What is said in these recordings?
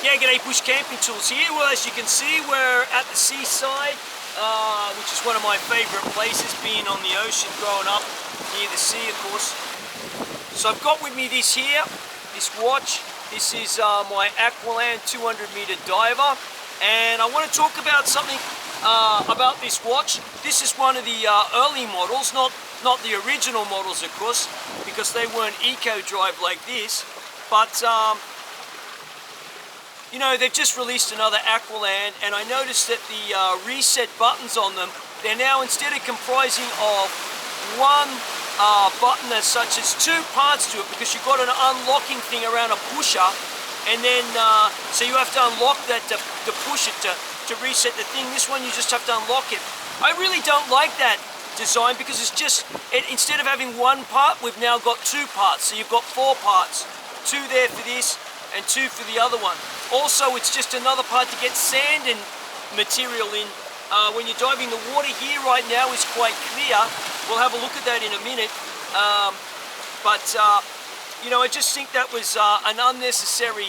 Yeah, g'day Bush Camping Tools here. Well, as you can see, we're at the seaside, which is one of my favourite places, being on the ocean, growing up near the sea, of course. So I've got with me this here, this watch. This is my Aqualand 200 meter diver, and I want to talk about something about this watch. This is one of the early models, not the original models, of course, because they weren't eco-drive like this, but you know, they've just released another Aqualand, and I noticed that the reset buttons on them, they're now, instead of comprising of one button as such, as two parts to it, because you've got an unlocking thing around a pusher, and then so you have to unlock that to push it to reset the thing. This one you just have to unlock it. I really don't like that design, because it's just, instead of having one part, we've now got two parts, so you've got four parts, two there for this and two for the other one. Also, it's just another part to get sand and material in. When you're diving, the water here right now is quite clear. We'll have a look at that in a minute. You know, I just think that was an unnecessary,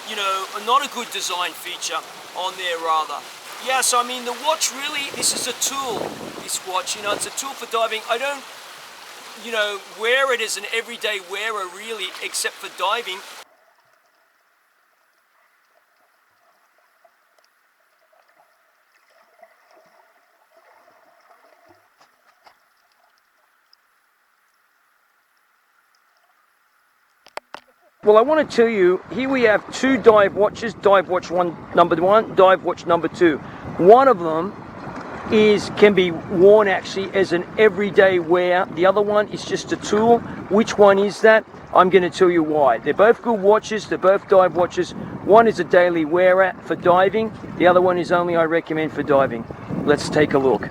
you know, not a good design feature on there, rather. Yeah, so I mean, the watch really, this is a tool, this watch, you know, it's a tool for diving. I don't, you know, wear it as an everyday wearer really, except for diving. Well, I want to tell you, here we have two dive watches, dive watch number one, dive watch number two. One of them can be worn actually as an everyday wear. The other one is just a tool. Which one is that? I'm going to tell you why. They're both good watches, they're both dive watches. One is a daily wearer for diving, the other one is only I recommend for diving. Let's take a look.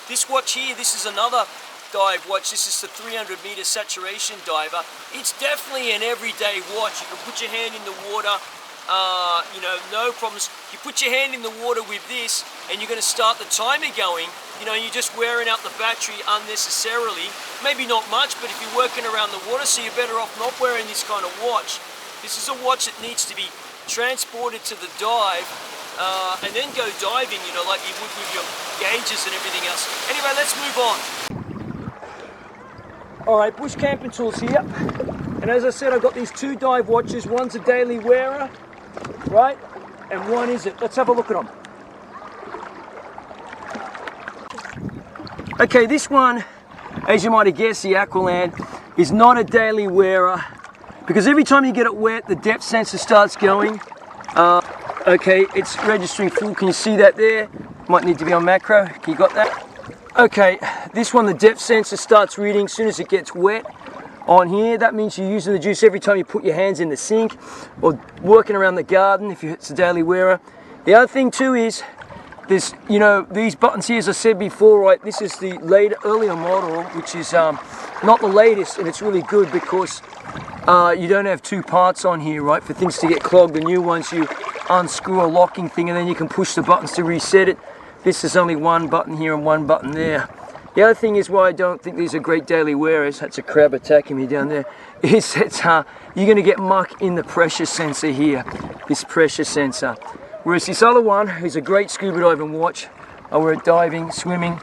This watch here, this is another dive watch. This is the 300 meter saturation diver. It's definitely an everyday watch. You can put your hand in the water, you know, no problems. You put your hand in the water with this and you're going to start the timer going. You know, you're just wearing out the battery unnecessarily. Maybe not much, but if you're working around the water, so you're better off not wearing this kind of watch. This is a watch that needs to be transported to the dive and then go diving, you know, like you would with your gauges and everything else. Anyway, let's move on. All right, Bush Camping Tools here. And as I said, I've got these two dive watches. One's a daily wearer, right? And one isn't. Let's have a look at them. Okay, this one, as you might have guessed, the Aqualand, is not a daily wearer, because every time you get it wet, the depth sensor starts going. Okay, it's registering full. Can you see that there? Might need to be on macro. You got that? Okay, this one, the depth sensor starts reading as soon as it gets wet. On here, that means you're using the juice every time you put your hands in the sink or working around the garden if it's a daily wearer. The other thing too is, there's, you know, these buttons here, as I said before, right, this is the earlier model, which is not the latest, and it's really good because you don't have two parts on here, right, for things to get clogged. The new ones, you unscrew a locking thing and then you can push the buttons to reset it. This is only one button here and one button there. The other thing is why I don't think these are great daily wearers, that's a crab attacking me down there, is that you're going to get muck in the pressure sensor here, this pressure sensor. Whereas this other one is a great scuba diving watch. I wear it diving, swimming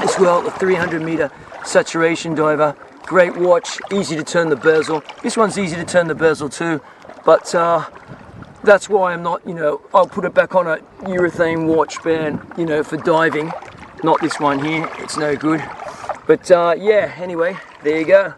as well, the 300 meter saturation diver. Great watch, easy to turn the bezel. This one's easy to turn the bezel too, but that's why I'm not, you know, I'll put it back on a urethane watch band, you know, for diving. Not this one here, it's no good. But yeah, anyway, there you go.